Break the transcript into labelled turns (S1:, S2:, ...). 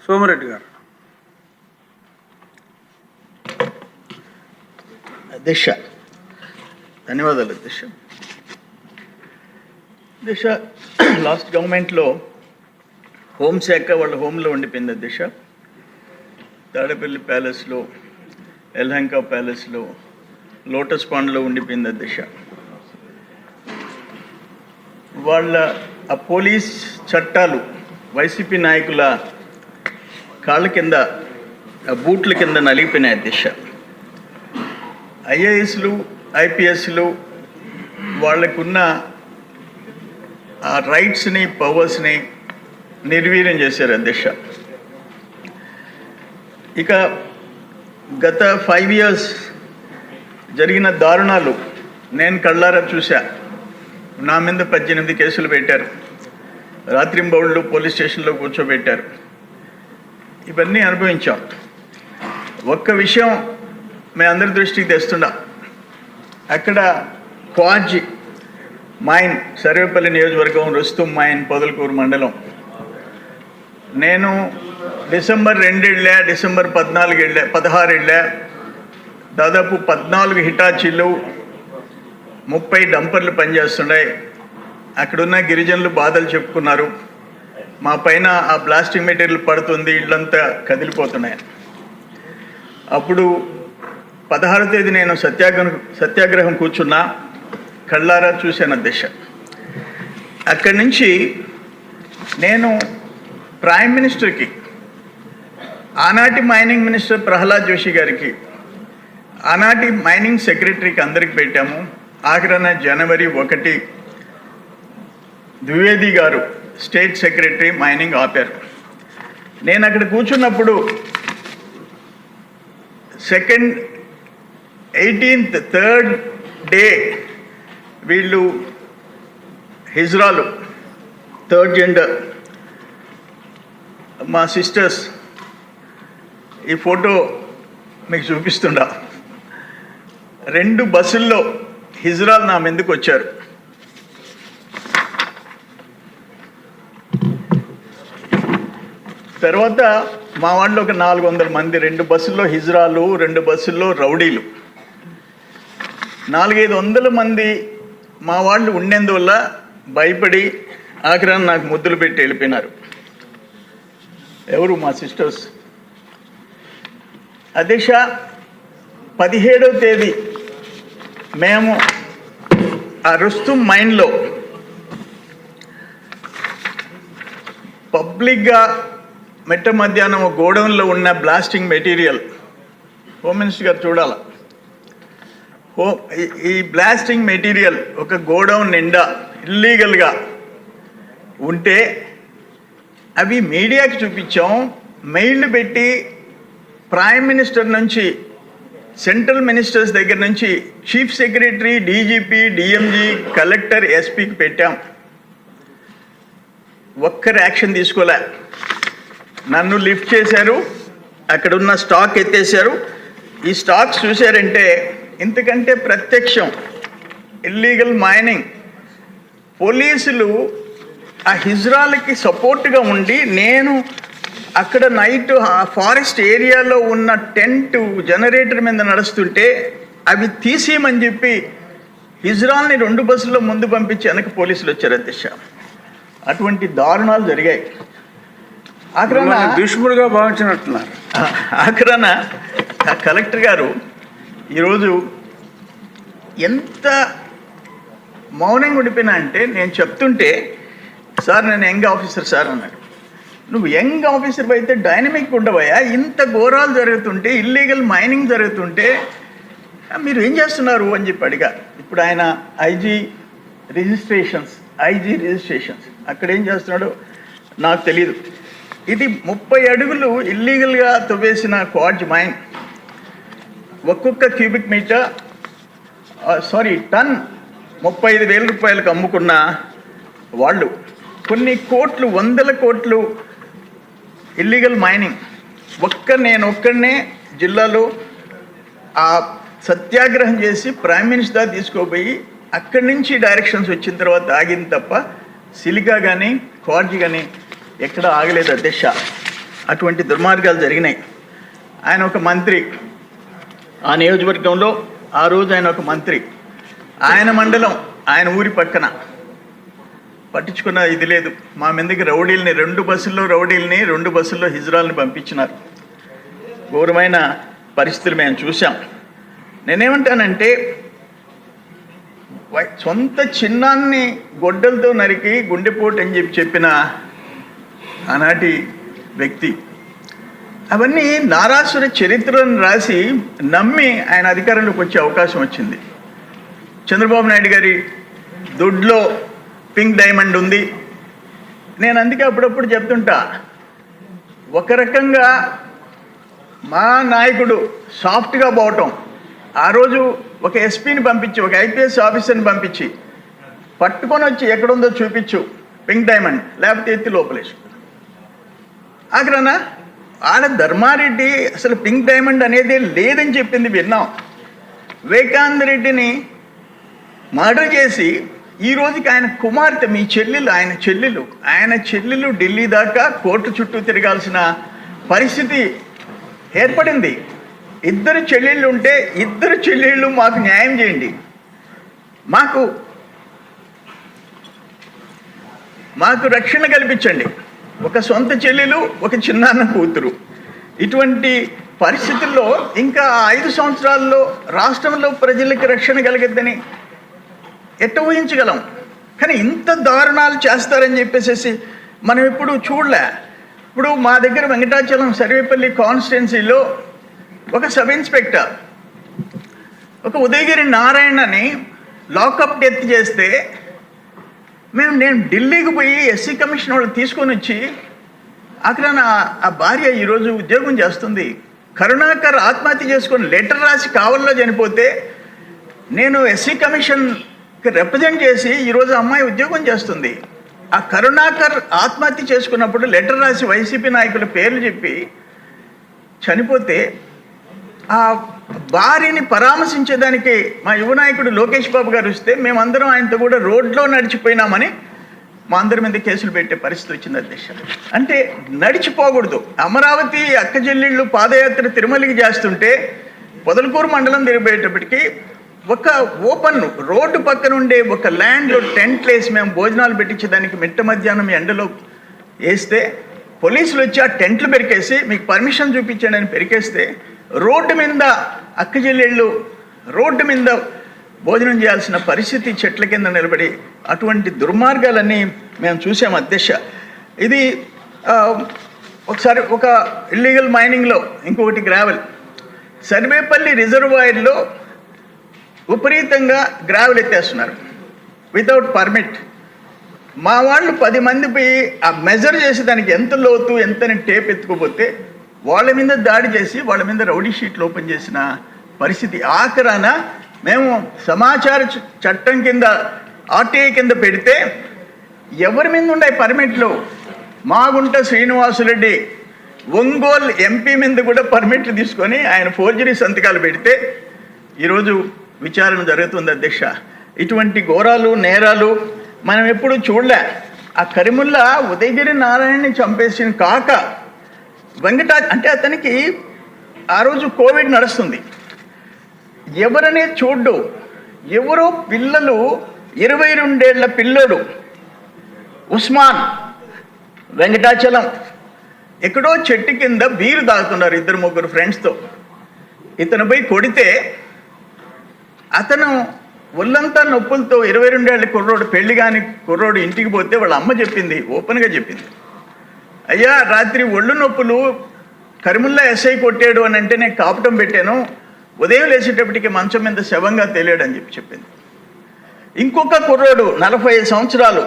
S1: సోమిరెడ్డి గారు.
S2: అధ్యక్ష, ధన్యవాదాలు అధ్యక్ష. అధ్యక్ష, లాస్ట్ గవర్నమెంట్లో హోంశాఖ వాళ్ళ హోంలో ఉండిపోయింది అధ్యక్ష. తాడేపల్లి ప్యాలెస్లో, ఎల్హంకా ప్యాలెస్లో, లోటస్ పాండ్లో ఉండిపోయింది అధ్యక్ష. వాళ్ళ ఆ పోలీస్ చట్టాలు వైసీపీ నాయకుల కాళ్ళ కింద, బూట్ల కింద నలిగిపోయినాయి అధ్యక్ష. ఐఏఎస్లు, ఐపీఎస్లు వాళ్ళకున్న ఆ రైట్స్ని, పవర్స్ని నిర్వీర్యం చేశారు అధ్యక్ష. ఇక గత 5 years జరిగిన దారుణాలు నేను కళ్ళారా చూశా. నా మీద 18 కేసులు పెట్టారు, రాత్రింబౌళ్ళు పోలీస్ స్టేషన్లో కూర్చోబెట్టారు. ఇవన్నీ అనుభవించాం. ఒక్క విషయం మీ అందరి దృష్టికి తెస్తున్నా. అక్కడ క్వాజ్ మైన్, సర్వేపల్లి నియోజకవర్గం, రుస్తుం మైన్, పొదలకూరు మండలం. నేను డిసెంబర్ 2 వెళ్ళా, డిసెంబర్ 14 వెళ్ళా, 16 వెళ్ళా. దాదాపు 14 హిటాచీలు, 30 డంపర్లు పనిచేస్తున్నాయి. అక్కడున్న గిరిజనులు బాధలు చెప్పుకున్నారు. మా పైన ఆ బ్లాస్టింగ్ మెటీరియల్ పడుతుంది, ఇళ్ళంతా కదిలిపోతున్నాయి. అప్పుడు 16వ తేదీ నేను సత్యాగ్రహం కూర్చున్నా, కళ్ళారా చూశాను అధ్యక్ష. అక్కడి నుంచి నేను ప్రైమ్ మినిస్టర్కి, ఆనాటి మైనింగ్ మినిస్టర్ ప్రహ్లాద్ జోషి గారికి, ఆనాటి మైనింగ్ సెక్రటరీకి అందరికి పెట్టాము. ఆఖరణ జనవరి 1 ద్వివేది గారు స్టేట్ సెక్రటరీ మైనింగ్ ఆపారు. నేను అక్కడ కూర్చున్నప్పుడు 18th, 3rd డే వీళ్ళు హిజ్రాలు, 3rd జెండర్, మా సిస్టర్స్, ఈ ఫోటో మీకు చూపిస్తుండా. 2 బస్సుల్లో హిజ్రాలు నా మీదకి వచ్చారు. తర్వాత మా వాళ్ళు ఒక 400 మంది, 2 బస్సుల్లో హిజ్రాలు, 2 బస్సుల్లో రౌడీలు, 400-500 మంది మా వాళ్ళు ఉండేందువల్ల భయపడి ఆఖరాన్ని నాకు ముద్దులు పెట్టి వెళ్ళిపోయినారు. ఎవరు? మా సిస్టర్స్. అధ్యక్ష, 17వ తేదీ మేము ఆ రుస్తుం మైన్లో పబ్లిక్గా మెట్ట మధ్యాహ్నం గోడౌన్లో ఉన్న బ్లాస్టింగ్ మెటీరియల్, హోమ్ మినిస్టర్ గారు చూడాల, ఈ బ్లాస్టింగ్ మెటీరియల్ ఒక గోడౌన్ నిండా ఇల్లీగల్గా ఉంటే అవి మీడియాకి చూపించాం. మెయిల్లు పెట్టి ప్రైమ్ మినిస్టర్ నుంచి, సెంట్రల్ మినిస్టర్స్ దగ్గర నుంచి chief secretary, DGP, DMG, collector, ఎస్పీకి పెట్టాం. ఒక్కరు యాక్షన్ తీసుకోలే. నన్ను లిఫ్ట్ చేశారు, అక్కడున్న స్టాక్ ఎత్తేసారు. ఈ స్టాక్స్ చూశారంటే ఇంతకంటే ప్రత్యక్షం ఇల్లీగల్ మైనింగ్. పోలీసులు ఆ హిజ్రాలకి సపోర్ట్గా ఉండి, నేను అక్కడ నైట్ ఆ ఫారెస్ట్ ఏరియాలో ఉన్న టెంట్ జనరేటర్ మీద నడుస్తుంటే అవి తీసేయమని చెప్పి హిజ్రాల్ని 2 బస్సుల్లో ముందు పంపించి వెనక పోలీసులు వచ్చారు అధ్యక్ష. అటువంటి దారుణాలు జరిగాయి. ఆఖరణ
S1: దుష్ముడుగా భావించినట్టున్నారు.
S2: ఆఖరణ కలెక్టర్ గారు ఈరోజు ఎంత మౌనంగా ఉండిపోయినా అంటే, నేను చెప్తుంటే, సార్ నేను యంగ్ ఆఫీసర్ సార్ అన్నాడు. నువ్వు యంగ్ ఆఫీసర్ అయితే డైనమిక్ ఉండవయ్యా, ఇంత ఘోరాలు జరుగుతుంటే, ఇల్లీగల్ మైనింగ్ జరుగుతుంటే మీరు ఏం చేస్తున్నారు అని చెప్పి అడిగా. ఇప్పుడు ఆయన ఐజీ రిజిస్ట్రేషన్స్ అక్కడ ఏం చేస్తున్నాడో నాకు తెలీదు. ఇది 30 అడుగులు ఇల్లీగల్గా తవ్వేసిన క్వార్జ్ మైన్. ఒక్కొక్క క్యూబిక్ మీటర్ టన్ 35,000 రూపాయలకు అమ్ముకున్న వాళ్ళు, కొన్ని కోట్లు, 100 కోట్లు ఇల్లీగల్ మైనింగ్. నేను ఒక్కడనే జిల్లాలో ఆ సత్యాగ్రహం చేసి ప్రైమ్ మినిస్టర్ తీసుకోపోయి అక్కడి నుంచి డైరెక్షన్స్ వచ్చిన తర్వాత ఆగింది తప్ప సిలికా కానీ క్వార్జ్ కానీ ఎక్కడ ఆగలేదు అధ్యక్ష. అటువంటి దుర్మార్గాలు జరిగినాయి. ఆయన ఒక మంత్రి, ఆ నియోజకవర్గంలో ఆ రోజు ఆయన ఒక మంత్రి, ఆయన మండలం ఆయన ఊరి పక్కన పట్టించుకున్న ఇది లేదు. మా మీదకి రౌడీల్ని 2 బస్సుల్లో రౌడీల్ని 2 బస్సుల్లో హిజ్రాల్ని పంపించినారు. ఘోరమైన పరిస్థితులు మేము చూసాం. నేనేమంటానంటే సొంత చిన్నాన్ని గొడ్డలతో నరికి గుండెపోటు అని చెప్పిన ఆనాటి వ్యక్తి. అవన్నీ నారాసుర చరిత్రను రాసి నమ్మి ఆయన అధికారంలోకి వచ్చే అవకాశం వచ్చింది. చంద్రబాబు నాయుడు గారి దొడ్లో పింక్ డైమండ్ ఉంది. నేను అందుకే అప్పుడప్పుడు చెప్తుంటా, ఒక రకంగా మా నాయకుడు సాఫ్ట్గా పోవటం, ఆ రోజు ఒక ఎస్పీని పంపించి ఒక ఐపీఎస్ ఆఫీసర్ని పంపించి పట్టుకొని వచ్చి ఎక్కడుందో చూపించు పింక్ డైమండ్, లేకపోతే ఎత్తి లోపలేసు. ఆఖరనా ఆడ ధర్మారెడ్డి అసలు పింక్ డైమండ్ అనేది లేదని చెప్పింది విన్నాం. వివేకానంద రెడ్డిని మర్డర్ చేసి ఈ రోజుకి ఆయన కుమార్తె, మీ చెల్లెలు, ఆయన చెల్లెలు ఢిల్లీ దాకా కోర్టు చుట్టూ తిరగాల్సిన పరిస్థితి ఏర్పడింది. 2 చెల్లెళ్ళు ఉంటే 2 చెల్లెళ్ళు మాకు న్యాయం చేయండి, మాకు రక్షణ కల్పించండి. ఒక సొంత చెల్లెలు, ఒక చిన్నాన్న కూతురు. ఇటువంటి పరిస్థితుల్లో ఇంకా 5 సంవత్సరాల్లో రాష్ట్రంలో ప్రజలకి రక్షణ కలిగిద్దని ఎట్ట ఊహించగలం? కానీ ఇంత దారుణాలు చేస్తారని చెప్పేసి మనం ఎప్పుడు చూడలే. ఇప్పుడు మా దగ్గర వెంకటాచలం సర్వేపల్లి కాన్స్టిట్యున్సీలో ఒక సబ్ ఇన్స్పెక్టర్ ఒక ఉదయగిరి నారాయణని లాకప్ డెత్ చేస్తే నేను ఢిల్లీకి పోయి ఎస్సీ కమిషన్ వాళ్ళు తీసుకొని వచ్చి అక్కడ ఆ భార్య ఈరోజు ఉద్యోగం చేస్తుంది. కరుణాకర్ ఆత్మహత్య చేసుకొని లెటర్ రాసి కావల్లో చనిపోతే నేను ఎస్సీ కమిషన్కి రిప్రజెంట్ చేసి ఈరోజు అమ్మాయి ఉద్యోగం చేస్తుంది. ఆ కరుణాకర్ ఆత్మహత్య చేసుకున్నప్పుడు లెటర్ రాసి వైసీపీ నాయకుల పేర్లు చెప్పి చనిపోతే ఆ భార్యని పరామర్శించేదానికి మా యువ నాయకుడు లోకేష్ బాబు గారు వస్తే మేమందరం ఆయనతో కూడా రోడ్లో నడిచిపోయినామని మా అందరి మీద కేసులు పెట్టే పరిస్థితి వచ్చింది అధ్యక్ష. అంటే నడిచిపోకూడదు. అమరావతి అక్కచెల్లెళ్ళు పాదయాత్ర తిరుమలకి చేస్తుంటే పొదలకూరు మండలం తిరిగిపోయేటప్పటికి ఒక ఓపెన్ రోడ్డు పక్కన ఉండే ఒక ల్యాండ్లో టెంట్లు వేసి మేము భోజనాలు పెట్టించేదానికి మిట్ట మధ్యాహ్నం ఎండలో వేస్తే పోలీసులు వచ్చి ఆ టెంట్లు పెరికేసి మీకు పర్మిషన్ చూపించండి అని పెరికేస్తే రోడ్డు మీద అక్కచెల్లెళ్ళు రోడ్డు మీద భోజనం చేయాల్సిన పరిస్థితి చెట్ల కింద నిలబడి అటువంటి దుర్మార్గాలన్నీ మేము చూసాం అధ్యక్ష. ఇది ఒకసారి ఒక ఇల్లీగల్ మైనింగ్లో, ఇంకొకటి గ్రావెల్, సర్వేపల్లి రిజర్వాయర్లో విపరీతంగా గ్రావెల్ ఎత్తేస్తున్నారు వితౌట్ పర్మిట్. మా వాళ్ళు 10 మంది పోయి ఆ మెజర్ చేసి దానికి ఎంత లోతు ఎంతని టేప్ ఎత్తుకోపోతే వాళ్ళ మీద దాడి చేసి వాళ్ళ మీద రౌడీ షీట్లు ఓపెన్ చేసిన పరిస్థితి. ఆఖరాన మేము సమాచార చట్టం కింద ఆర్టీఐ కింద పెడితే ఎవరి మీద ఉన్నాయి పర్మిట్లు? మాగుంట శ్రీనివాసురెడ్డి ఒంగోలు ఎంపీ మీద కూడా పర్మిట్లు తీసుకొని ఆయన ఫోర్జరీ సంతకాలు పెడితే ఈరోజు విచారణ జరుగుతుంది అధ్యక్ష. ఇటువంటి ఘోరాలు నేరాలు మనం ఎప్పుడు చూడలే. ఆ కరిముల్లా ఉదయగిరి నారాయణని చంపేసిన కాక అంటే అతనికి ఆ రోజు కోవిడ్ నడుస్తుంది, ఎవరనే చూడ్డు. ఎవరో పిల్లలు 22 ఏళ్ల పిల్లోడు ఉస్మాన్ వెంకటాచలం ఎక్కడో చెట్టు కింద బీరు తాగుతున్నారు 2-3 ఫ్రెండ్స్తో. ఇతను పోయి కొడితే అతను ఒళ్ళంతా నొప్పులతో 22 ఏళ్ళ కుర్రోడు, పెళ్లి కాని కుర్రోడు ఇంటికి పోతే వాళ్ళ అమ్మ చెప్పింది, ఓపెన్గా చెప్పింది, అయ్యా రాత్రి ఒళ్ళు నొప్పులు కరిముల్లా ఎస్ఐ కొట్టాడు అని అంటే నేను కాపటం పెట్టాను, ఉదయం లేచేటప్పటికి మంచం మీద శవంగా తేలాడు అని చెప్పింది. ఇంకొక కుర్రోడు 45 సంవత్సరాలు